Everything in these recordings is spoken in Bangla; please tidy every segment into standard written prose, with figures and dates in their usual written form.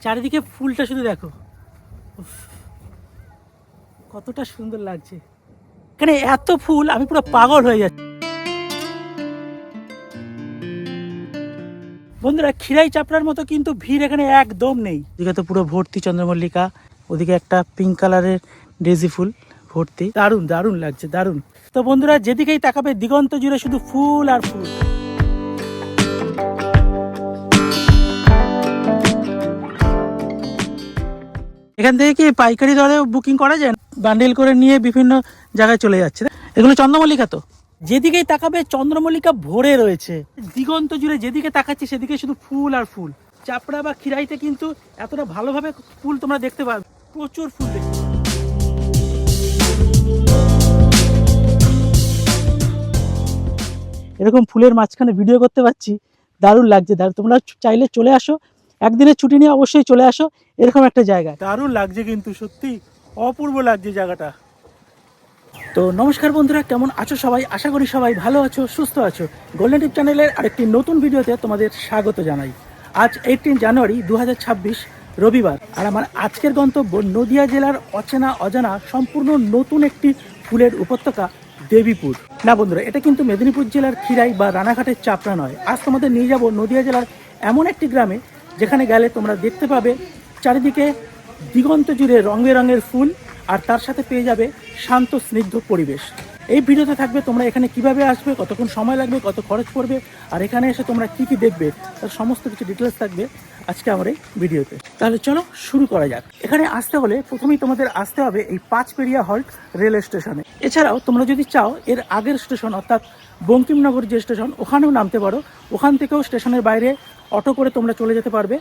চারিদিকে ফুলটা শুধু দেখো, উফ, কতটা সুন্দর লাগছে। এখানে এত ফুল, আমি পুরো পাগল হয়ে যাচ্ছি। বন্ধুরা, খিরাই চাপড়ার মতো কিন্তু ভিড় এখানে একদম নেই। এদিকে তো পুরো ভর্তি চন্দ্রমল্লিকা, ওদিকে একটা পিঙ্ক কালারের ডেজি ফুল ভর্তি। দারুণ দারুণ লাগছে, দারুণ। তো বন্ধুরা, যেদিকেই তাকাবে দিগন্ত জুড়ে শুধু ফুল আর ফুল। এখান থেকে কি পাইকারি দরে বুকিং করা যায়? বান্ডিল করে নিয়ে বিভিন্ন জায়গায় চলে যাচ্ছে। এগুলো চন্দ্রমল্লিকা তো, যেদিকেই তাকাবে চন্দ্রমল্লিকা ভরে রয়েছে। দিগন্ত জুড়ে যেদিকে তাকাচ্ছি সেদিকে শুধু ফুল আর ফুল। চাপড়া বা খিরাইতে কিন্তু এতটা ভালোভাবে ফুল তোমরা দেখতে পাবে, প্রচুর ফুল দেখতে পাবে। এরকম ফুলের মাঝখানে ভিডিও করতে পারছি, দারুণ লাগছে। তোমরা চাইলে চলে আসো, একদিনের ছুটি নিয়ে অবশ্যই চলে আসো এরকম একটা জায়গা। দারুণ লাগছে কিন্তু, সত্যি অপূর্ব লাগছে জায়গাটা। তো নমস্কার বন্ধুরা, কেমন আছো সবাই? আশা করি সবাই ভালো আছো, সুস্থ আছো। গোল্ডেন টিপ চ্যানেলের আরেকটি নতুন ভিডিওতে তোমাদের স্বাগত জানাই। আজ 18 জানুয়ারি 2026 রবিবার, আর আমার আজকের গন্তব্য নদিয়া জেলার অচেনা অজানা সম্পূর্ণ নতুন একটি ফুলের উপত্যকা দেবীপুর। না বন্ধুরা, এটা কিন্তু মেদিনীপুর জেলার খিরাই বা রানাঘাটের চাপড়া নয়। আজ তোমাদের নিয়ে যাব নদিয়া জেলার এমন একটি গ্রামে, যেখানে গেলে তোমরা দেখতে পাবে চারিদিকে দিগন্ত জুড়ে রং বেরঙের ফুল, আর তার সাথে পেয়ে যাবে শান্ত স্নিগ্ধ পরিবেশ। এই ভিডিওতে থাকবে তোমরা এখানে কিভাবে আসবে, কতক্ষণ সময় লাগবে, কত খরচ পড়বে, আর এখানে এসে তোমরা কি কি দেখবে তার সমস্ত কিছু ডিটেলস থাকবে আজকে আমার এই ভিডিওতে। তাহলে চলো শুরু করা যাক। এখানে আসতে হলে প্রথমেই তোমাদের আসতে হবে এই পাঁচপেরিয়া হল্ট রেল স্টেশনে। এছাড়াও তোমরা যদি চাও এর আগের স্টেশন অর্থাৎ বঙ্কিমনগর যে স্টেশন, ওখানেও নামতে পারো। ওখান থেকেও স্টেশনের বাইরে অটো করে তোমরা চলে যেতে পারবে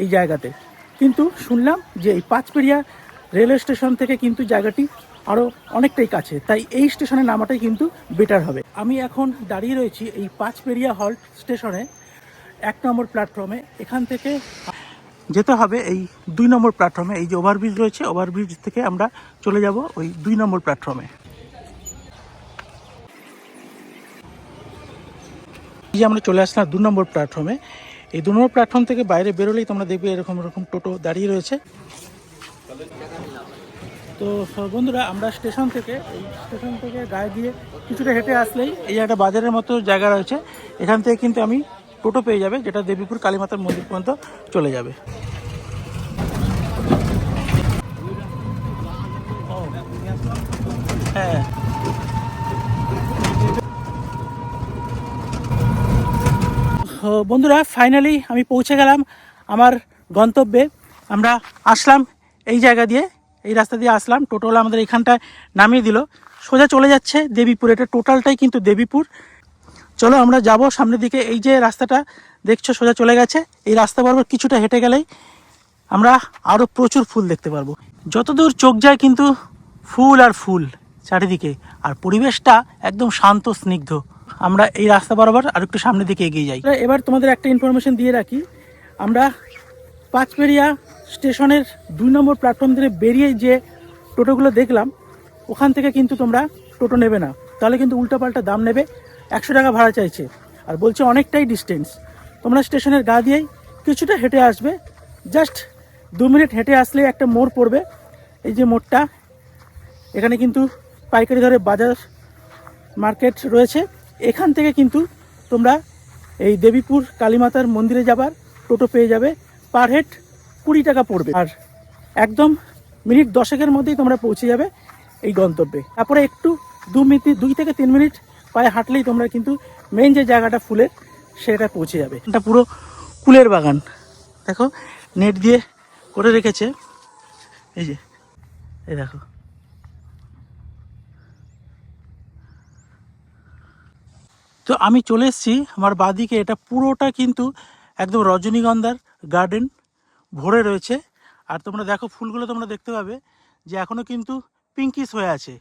এই জায়গাতে। কিন্তু শুনলাম যে এই পাঁচপেরিয়া রেলওয়ে স্টেশন থেকে কিন্তু জায়গাটি আরও অনেকটাই কাছে, তাই এই স্টেশনে নামাটাই কিন্তু বেটার হবে। আমি এখন দাঁড়িয়ে রয়েছি এই পাঁচপেরিয়া হল্ট স্টেশনে 1 নম্বর প্ল্যাটফর্মে। এখান থেকে যেতে হবে এই 2 নম্বর প্ল্যাটফর্মে। এই যে ওভারব্রিজ রয়েছে, ওভারব্রিজ থেকে আমরা চলে যাব ওই 2 নম্বর প্ল্যাটফর্মে। এই যে আমরা চলে আসলাম 2 নম্বর প্ল্যাটফর্মে। এই 2 নম্বর প্ল্যাটফর্ম থেকে বাইরে বেরোলেই তোমরা দেখবে এরকম টোটো দাঁড়িয়ে রয়েছে। তো বন্ধুরা, আমরা স্টেশন থেকে গায়ে দিয়ে কিছুটা হেঁটে আসলেই এই একটা বাজারের মতো জায়গা রয়েছে। এখান থেকে কিন্তু আমি টোটো পেয়ে যাবে, যেটা দেবীপুর কালীমাতার মন্দির পর্যন্ত চলে যাবে। হ্যাঁ, বন্ধুরা, ফাইনালি আমি পৌঁছে গেলাম আমার গন্তব্যে। আমরা আসলাম এই জায়গা দিয়ে, এই রাস্তা দিয়ে আসলাম। টোটোলা আমাদের এখানটায় নামিয়ে দিল, সোজা চলে যাচ্ছে দেবীপুর। এটা টোটালটাই কিন্তু দেবীপুর। চলো আমরা যাব সামনের দিকে। এই যে রাস্তাটা দেখছো সোজা চলে গেছে, এই রাস্তা বরাবর কিছুটা হেঁটে গেলেই আমরা আরও প্রচুর ফুল দেখতে পারবো। যতদূর চোখ যায় কিন্তু ফুল আর ফুল চারিদিকে, আর পরিবেশটা একদম শান্ত স্নিগ্ধ। আমরা এই রাস্তা বরাবর আর একটু সামনের দিকে এগিয়ে যাই। এবার তোমাদের একটা ইনফরমেশন দিয়ে রাখি, আমরা পাঁচপেরিয়া স্টেশনের 2 নম্বর প্ল্যাটফর্ম থেকে বেরিয়ে যে টোটোগুলো দেখলাম, ওখান থেকে কিন্তু তোমরা টোটো নেবে না, তাহলে কিন্তু উল্টোপাল্টা দাম নেবে। 100 টাকা ভাড়া চাইছে, আর বলছে অনেকটাই ডিস্টেন্স। তোমরা স্টেশনের গা দিয়েই কিছুটা হেঁটে আসবে, জাস্ট 2 মিনিট হেঁটে আসলে একটা মোড় পড়বে। এই যে মোড়টা, এখানে কিন্তু পাইকারি দরে বাজার মার্কেট রয়েছে। এখান থেকে কিন্তু তোমরা এই দেবীপুর কালীমাতার মন্দিরে যাবার টোটো পেয়ে যাবে। পার হেড 20 টাকা পড়বে, আর একদম মিনিট 10-এর মধ্যেই তোমরা পৌঁছে যাবে এই গন্তব্যে। তারপরে একটু 2 থেকে 3 মিনিট পায়ে হাঁটলেই তোমরা কিন্তু মেইন যে জায়গাটা ফুলের, সেটা পৌঁছে যাবে। এটা পুরো ফুলের বাগান, দেখো নেট দিয়ে করে রেখেছে। এই যে এই দেখো, তো আমি চলে এসেছি আমার বাদিকে। এটা পুরোটা কিন্তু একদম রজনীগন্ধার গার্ডেন ভরে রয়েছে। আর তোমরা দেখো ফুলগুলো তোমরা দেখতে পাবে যে এখনও কিন্তু পিঙ্কিশ হয়ে আছে,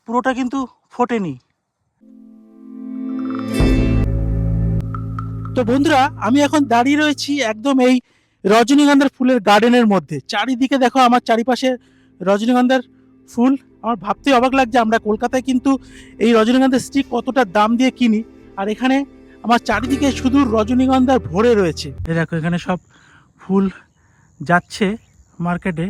পুরোটা কিন্তু ফোটেনি। তো বন্ধুরা, আমি এখন দাঁড়িয়ে রয়েছি একদম এই রজনীগন্ধার ফুলের গার্ডেনের মধ্যে। চারিদিকে দেখো আমার চারিপাশে রজনীগন্ধার ফুল। আমার ভাবতেই অবাক লাগছে, আমরা কলকাতায় কিন্তু এই রজনীগন্ধার স্টিক কতটা দাম দিয়ে কিনি, আর এখানে আমার চারিদিকে শুধু রজনীগন্ধার ভরে রয়েছে। দেখো এখানে সব ফুল যাচ্ছে মার্কেটে।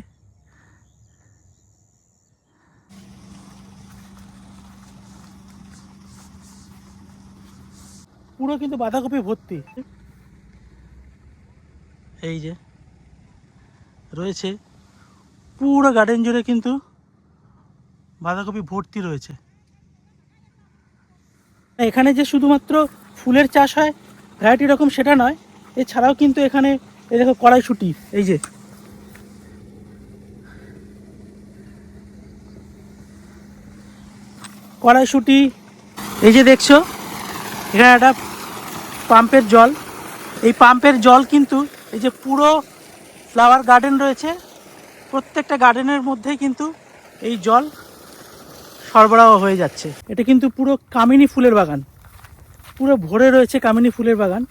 পুরো কিন্তু বাঁধাকপি ভর্তি। এই যে রয়েছে পুরো গার্ডেন জুড়ে কিন্তু বাঁধাকপি ভর্তি রয়েছে। এখানে যে শুধুমাত্র ফুলের চাষ হয় ভ্যারাইটি রকম সেটা নয়, এছাড়াও কিন্তু এখানে এই দেখো কড়াইশুঁটি, এই যে কড়াইশুঁটি, এই যে দেখছো এখানে একটা পাম্পের জল, এই পাম্পের জল কিন্তু এই যে পুরো ফ্লাওয়ার গার্ডেন রয়েছে, প্রত্যেকটা গার্ডেনের মধ্যেই কিন্তু এই জল সরবরাহ হয়ে যাচ্ছে। এটা কিন্তু পুরো কামিনী ফুলের বাগান, পুরো ভরে রয়েছে কামিনী ফুলের বাগান।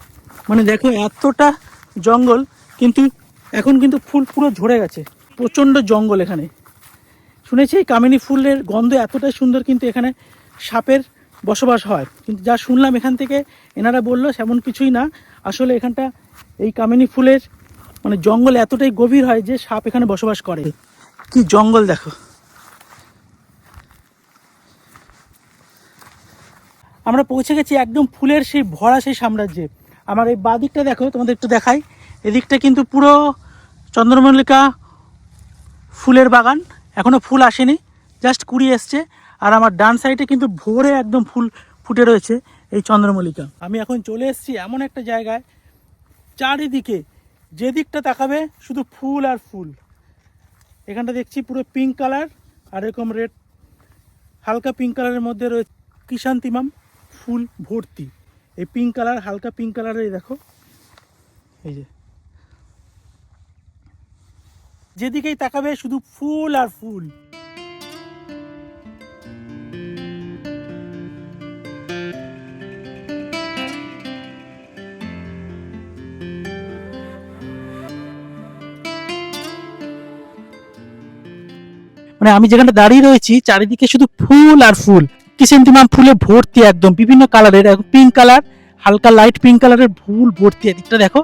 মানে দেখো এতটা জঙ্গল, কিন্তু এখন কিন্তু ফুল পুরো ঝরে গেছে, প্রচণ্ড জঙ্গল এখানে। শুনেছি এই কামিনী ফুলের গন্ধ এতটাই সুন্দর, কিন্তু এখানে সাপের বসবাস হয়, কিন্তু যা শুনলাম এখান থেকে এনারা বললো সেমন কিছুই না। আসলে এখানটা এই কামিনী ফুলের মানে জঙ্গল এতটাই গভীর হয় যে সাপ এখানে বসবাস করে। কি জঙ্গল দেখো। আমরা পৌঁছে গেছি একদম ফুলের সেই ভরা সেই সাম্রাজ্যে। আমার এই বাঁ দিকটা দেখো, তোমাদের একটু দেখাই, এদিকটা কিন্তু পুরো চন্দ্রমল্লিকা ফুলের বাগান, এখনও ফুল আসেনি, জাস্ট কুড়ি এসছে। আর আমার ডান সাইডে কিন্তু ভোরে একদম ফুল ফুটে রয়েছে এই চন্দ্রমল্লিকা। আমি এখন চলে এসেছি এমন একটা জায়গায়, চারিদিকে যেদিকটা তাকাবে শুধু ফুল আর ফুল। এখানটা দেখছি পুরো পিঙ্ক কালার আর এরকম রেড, হালকা পিঙ্ক কালারের মধ্যে রয়েছে ক্রিসান্থেমাম ফুল ভর্তি। এই পিঙ্ক কালার, হালকা পিঙ্ক কালারের দেখো, এই যে যেদিকেই তাকাবে শুধু ফুল আর ফুল। মানে আমি যেখানে দাঁড়িয়ে রয়েছি চারিদিকে শুধু ফুল আর ফুল, ক্রিসেন্থেমাম ফুলে ভর্তি, একদম বিভিন্ন কালারের, পিঙ্ক কালার, হালকা লাইট পিঙ্ক কালারের ফুল ভর্তি। এদিকটা দেখো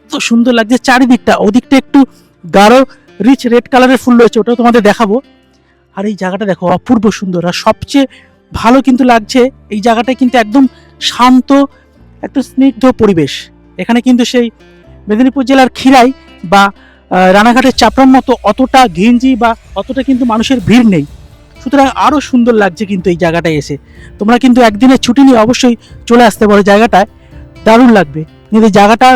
এত সুন্দর লাগছে চারিদিকটা, ওদিকটা একটু গাঢ় রিচ রেড কালারের ফুল রয়েছে, ওটাও তোমাদের দেখাবো। আর এই জায়গাটা দেখো অপূর্ব সুন্দর। আর সবচেয়ে ভালো কিন্তু লাগছে এই জায়গাটা কিন্তু একদম শান্ত, একটু স্নিগ্ধ পরিবেশ। এখানে কিন্তু সেই মেদিনীপুর জেলার খিরাই বা রানাঘাটের চাপড়ার মতো অতটা ঘিঞ্জি বা অতটা কিন্তু মানুষের ভিড় নেই, সুতরাং আরও সুন্দর লাগছে কিন্তু এই জায়গাটায় এসে। তোমরা কিন্তু একদিনের ছুটি নিয়ে অবশ্যই চলে আসতে পারো জায়গাটায়, দারুণ লাগবে। কিন্তু এই জায়গাটা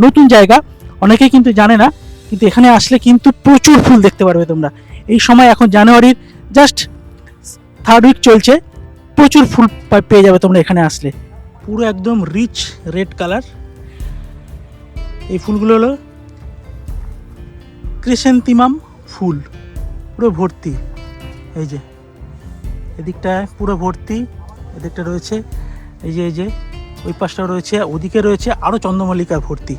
নতুন জায়গা, অনেকেই কিন্তু জানে না, কিন্তু এখানে আসলে কিন্তু প্রচুর ফুল দেখতে পারবে তোমরা। এই সময় এখন জানুয়ারির জাস্ট 3rd উইক চলছে, প্রচুর ফুল পেয়ে যাবে তোমরা এখানে আসলে। পুরো একদম রিচ রেড কালার, এই ফুলগুলো হলো ক্রিসেন্থেমাম ফুল, পুরো ভর্তি। এই যে এদিকটায় পুরো ভর্তি, এদিকটা রয়েছে, এই যে ওই পাশটাও রয়েছে, ওদিকে রয়েছে আরও চন্দ্রমল্লিকার ভর্তি।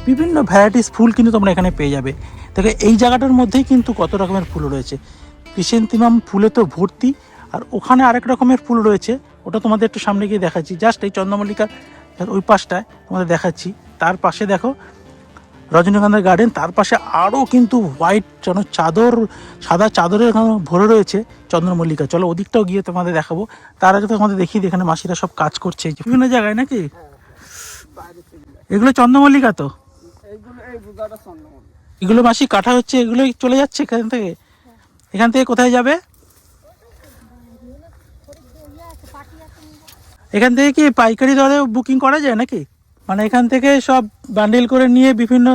বিভিন্ন ভ্যারাইটিস ফুল কিন্তু তোমরা এখানে পেয়ে যাবে। দেখো এই জায়গাটার মধ্যেই কিন্তু কত রকমের ফুল রয়েছে, ক্রিসেন্থেমাম ফুলে তো ভর্তি। আর ওখানে আরেক রকমের ফুল রয়েছে, ওটা তোমাদের একটু সামনে গিয়ে দেখাচ্ছি। জাস্ট এই চন্দ্রমল্লিকার ওই পাশটায় তোমাদের দেখাচ্ছি। তার পাশে দেখো রজনীগন্ধার গার্ডেন, তার পাশে আরও কিন্তু হোয়াইট যেন চাদর, সাদা চাদরের ভরে রয়েছে চন্দ্রমল্লিকা। চলো ওদিকটাও গিয়ে তোমাদের দেখাবো। তার আগে তো তোমাদের দেখিয়ে এখানে মাসিরা সব কাজ করছে বিভিন্ন জায়গায় নাকি। এগুলো চন্দ্রমল্লিকা তো, এগুলো মাসি কাটা হচ্ছে, এগুলো চলে যাচ্ছে এখান থেকে কোথায় যাবে? এখান থেকে কি পাইকারি দরে বুকিং করা যায় নাকি? মানে এখান থেকে সব বান্ডিল করে নিয়ে বিভিন্ন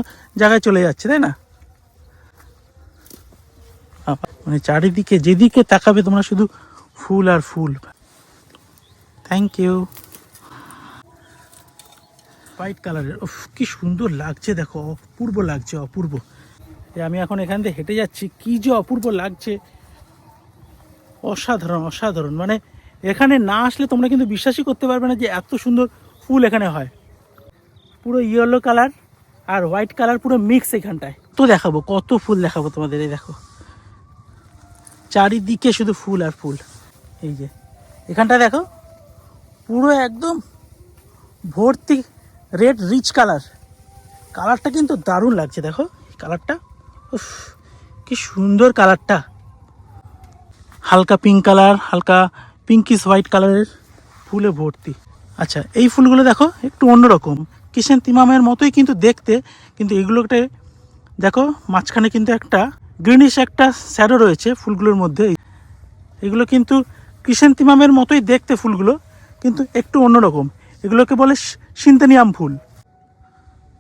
জায়গায় চলে যাচ্ছে, তাই না? মানে চারিদিকে যেদিকে তাকাবে তোমরা শুধু ফুল আর ফুল। Thank you. হোয়াইট কালারের, কি সুন্দর লাগছে দেখো, অপূর্ব লাগছে, অপূর্ব। আমি এখন এখান থেকে হেঁটে যাচ্ছি, কি যে অপূর্ব লাগছে, অসাধারণ অসাধারণ। মানে এখানে না আসলে তোমরা কিন্তু বিশ্বাসই করতে পারবে না যে এত সুন্দর ফুল এখানে হয়। পুরো ইয়েলো কালার আর হোয়াইট কালার পুরো মিক্স এখানটায়। তো দেখাবো কত ফুল দেখাবো তোমাদের, এই দেখো চারিদিকে শুধু ফুল আর ফুল। এই যে এখানটা দেখো পুরো একদম ভর্তি রেড রিচ কালার, কালারটা কিন্তু দারুণ লাগছে, দেখো কালারটা, উফ কি সুন্দর কালারটা, হালকা পিঙ্ক কালার, হালকা পিঙ্কিশ হোয়াইট কালারের ফুলে ভর্তি। আচ্ছা, এই ফুলগুলো দেখো একটু অন্যরকম, ক্রিসেন্থেমামের মতোই কিন্তু দেখতে, কিন্তু এগুলোতে দেখো মাঝখানে কিন্তু একটা গ্রিনিশ একটা শ্যাডো রয়েছে ফুলগুলোর মধ্যে। এগুলো কিন্তু ক্রিসেন্থেমামের মতোই দেখতে ফুলগুলো, কিন্তু একটু অন্যরকম। এগুলোকে বলে সিনথেনিয়াম ফুল।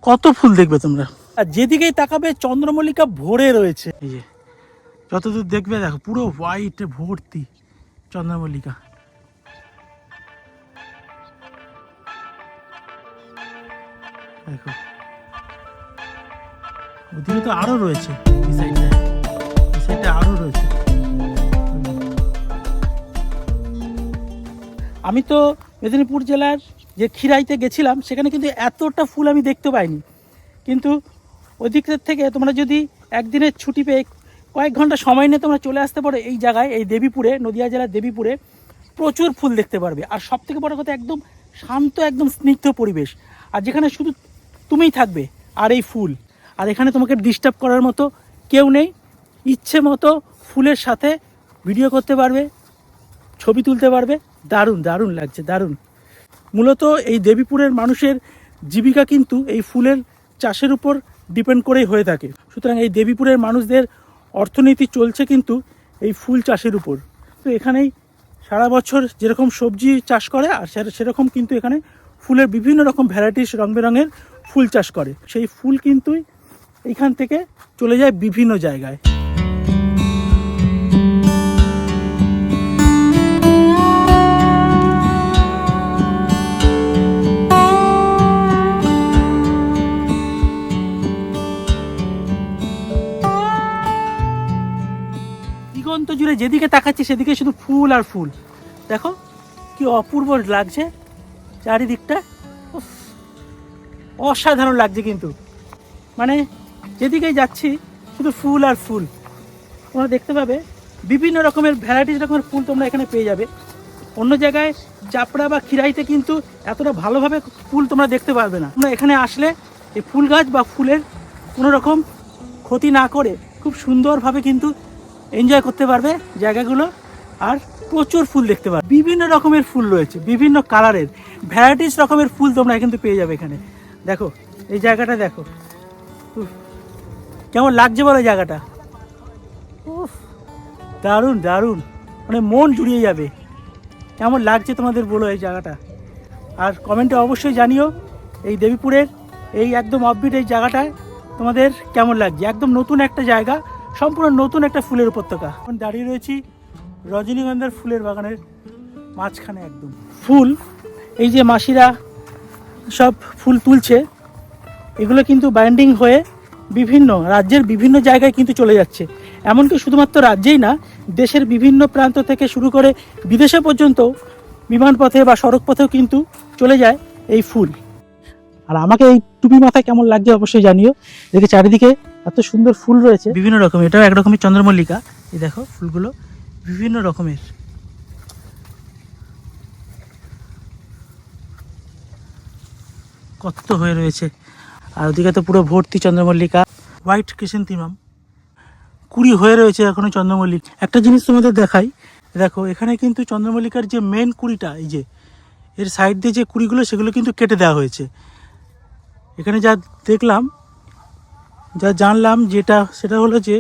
কত ফুল দেখবে তোমরা, আর যেদিকেই তাকাবে চন্দ্রমল্লিকা ভরে রয়েছে। এই যে যতদূর দেখবে দেখো পুরো হোয়াইটে ভর্তি চন্দ্রমল্লিকা। দেখো ওদিকে তো আরো রয়েছে, এই সাইডে আরো রয়েছে। আমি তো মেদিনীপুর জেলার যে খিরাইতে গেছিলাম, সেখানে কিন্তু এতটা ফুল আমি দেখতে পাইনি, কিন্তু ওই দিক থেকে তোমরা যদি একদিনের ছুটি পেয়ে কয়েক ঘন্টা সময় নিয়ে তোমরা চলে আসতে পারো এই জায়গায়, এই দেবীপুরে, নদিয়া জেলার দেবীপুরে প্রচুর ফুল দেখতে পারবে। আর সব থেকে বড় কথা, একদম শান্ত, একদম স্নিগ্ধ পরিবেশ, আর যেখানে শুধু তুমিই থাকবে আর এই ফুল, আর এখানে তোমাকে ডিস্টার্ব করার মতো কেউ নেই। ইচ্ছে মতো ফুলের সাথে ভিডিও করতে পারবে, ছবি তুলতে পারবে। দারুণ দারুণ লাগছে, দারুণ। মূলত এই দেবীপুরের মানুষের জীবিকা কিন্তু এই ফুলের চাষের উপর ডিপেন্ড করেই হয়ে থাকে। সুতরাং এই দেবীপুরের মানুষদের অর্থনীতি চলছে কিন্তু এই ফুল চাষের উপর। তো এখানেই সারা বছর যেরকম সবজি চাষ করে, আর সেরকম কিন্তু এখানে ফুলের বিভিন্ন রকম ভ্যারাইটিস, রং বেরঙের ফুল চাষ করে। সেই ফুল কিন্তু এইখান থেকে চলে যায় বিভিন্ন জায়গায়। দিগন্ত জুড়ে যেদিকে তাকাচ্ছি সেদিকে শুধু ফুল আর ফুল। দেখো কি অপূর্ব লাগছে চারিদিকটা, অসাধারণ লাগছে। কিন্তু মানে যেদিকেই যাচ্ছি শুধু ফুল আর ফুল। তোমরা দেখতে পাবে বিভিন্ন রকমের ভ্যারাইটিস রকমের ফুল তোমরা এখানে পেয়ে যাবে। অন্য জায়গায় চাপড়া বা খিরাইতে কিন্তু এতটা ভালোভাবে ফুল তোমরা দেখতে পারবে না। তোমরা এখানে আসলে এই ফুল গাছ বা ফুলের কোনো রকম ক্ষতি না করে খুব সুন্দরভাবে কিন্তু এনজয় করতে পারবে জায়গাগুলো, আর প্রচুর ফুল দেখতে পারবে। বিভিন্ন রকমের ফুল রয়েছে, বিভিন্ন কালারের ভ্যারাইটিস রকমের ফুল তোমরা কিন্তু পেয়ে যাবে এখানে। দেখো এই জায়গাটা দেখো কেমন লাগছে বলো জায়গাটা, দারুণ দারুণ, মানে মন জুড়িয়ে যাবে। কেমন লাগছে তোমাদের বলো এই জায়গাটা, আর কমেন্টে অবশ্যই জানিও এই দেবীপুরের এই একদম অফবিট এই জায়গাটায় তোমাদের কেমন লাগছে। একদম নতুন একটা জায়গা, সম্পূর্ণ নতুন একটা ফুলের উপত্যকা। এখন দাঁড়িয়ে রয়েছি রজনীগন্ধার ফুলের বাগানের মাঝখানে। একদম ফুল, এই যে মাসিরা সব ফুল তুলছে, এগুলো কিন্তু বাইন্ডিং হয়ে বিভিন্ন রাজ্যের বিভিন্ন জায়গায় কিন্তু চলে যাচ্ছে। এমনকি শুধুমাত্র রাজ্যেই না, দেশের বিভিন্ন প্রান্ত থেকে শুরু করে বিদেশে পর্যন্ত বিমান পথে বা সড়ক পথেও কিন্তু চলে যায় এই ফুল। আর আমাকে এই টুপি মাথায় কেমন লাগছে অবশ্যই জানিও। দেখে চারিদিকে এত সুন্দর ফুল রয়েছে বিভিন্ন রকমের। এটাও একরকমের চন্দ্রমল্লিকা। এই দেখো ফুলগুলো বিভিন্ন রকমের, কত হয়ে রয়েছে। আর ওদিকে তো পুরো ভর্তি চন্দ্রমল্লিকা, হোয়াইট ক্রিসেন্থেমাম, কুড়ি হয়ে রয়েছে এখনো চন্দ্রমল্লিকা। একটা জিনিস তোমাদের দেখাই, দেখো এখানে কিন্তু চন্দ্রমল্লিকার যে মেন কুড়িটা, এই যে এর সাইড দিয়ে যে কুড়িগুলো, সেগুলো কিন্তু কেটে দেওয়া হয়েছে। এখানে যা দেখলাম, যা জানলাম সেটা হলো যে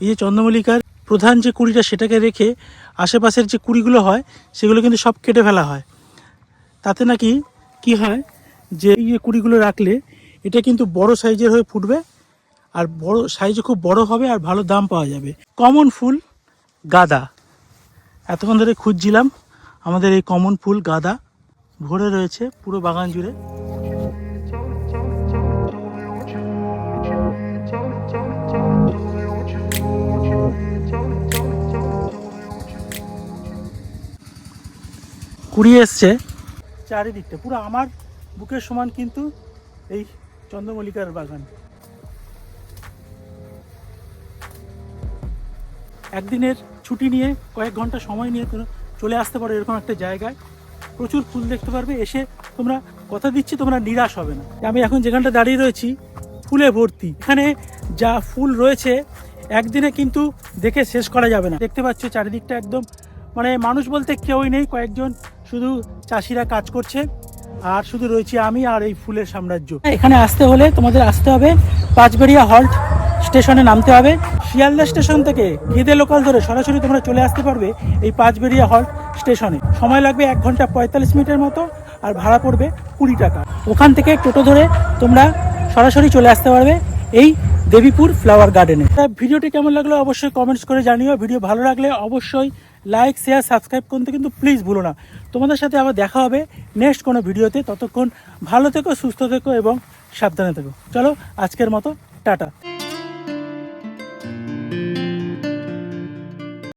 এই যে চন্দ্রমল্লিকার প্রধান যে কুড়িটা, সেটাকে রেখে আশেপাশের যে কুড়িগুলো হয় সেগুলো কিন্তু সব কেটে ফেলা হয়। তাতে নাকি কি হয় যে এই যে কুড়িগুলো রাখলে এটা কিন্তু বড় সাইজের হয়ে ফুটবে, আর বড় সাইজে খুব বড় হবে, আর ভালো দাম পাওয়া যাবে। কমন ফুল গাঁদা, এতক্ষণ ধরে খুঁজছিলাম, আমাদের এই কমন ফুল গাঁদা ভরে রয়েছে পুরো বাগান জুড়ে। কুড়িয়ে এসছে চারিদিকটা, পুরো আমার বুকের সমান কিন্তু এই চন্দ্রমল্লিকার বাগান। একদিনের ছুটি নিয়ে কয়েক ঘন্টা সময় নিয়ে চলে আসতে পারো এরকম একটা জায়গায়, প্রচুর ফুল দেখতে পারবে। এসে তোমরা, কথা দিচ্ছি, তোমরা নিরাশ হবে না। আমি এখন যেখানটা দাঁড়িয়ে রয়েছি ফুলে ভর্তি। এখানে যা ফুল রয়েছে একদিনে কিন্তু দেখে শেষ করা যাবে না। দেখতে পাচ্ছ চারিদিকটা একদম মানে মানুষ বলতে কেউই নেই, কয়েকজন শুধু চাষিরা কাজ করছে, আর শুধু রয়েছি আমি আর এই ফুলের সাম্রাজ্য। এখানে আসতে হলে তোমাদের আসতে হবে পাঁচবেড়িয়া হল্ট স্টেশনে নামতে হবে। শিয়ালদা স্টেশন থেকে গেদে লোকাল ধরে সরাসরি তোমরা চলে আসতে পারবে এই পাঁচবেড়িয়া হল্ট স্টেশনে। সময় লাগবে 1 ঘন্টা 45 মিনিটের মতো, আর ভাড়া পড়বে 20 টাকা। ওখান থেকে টোটো ধরে তোমরা সরাসরি চলে আসতে পারবে এই দেবীপুর ফ্লাওয়ার গার্ডেনে। ভিডিওটি কেমন লাগলো অবশ্যই কমেন্টস করে জানিও। ভিডিও ভালো লাগলে অবশ্যই লাইক, শেয়ার, সাবস্ক্রাইব করতে কিন্তু প্লিজ ভুলো না। তোমাদের সাথে আবার দেখা হবে নেক্সট কোনো ভিডিওতে। ততক্ষণ ভালো থেকো, সুস্থ থেকো এবং সাবধানে থেকো। চলো আজকের মতো টাটা।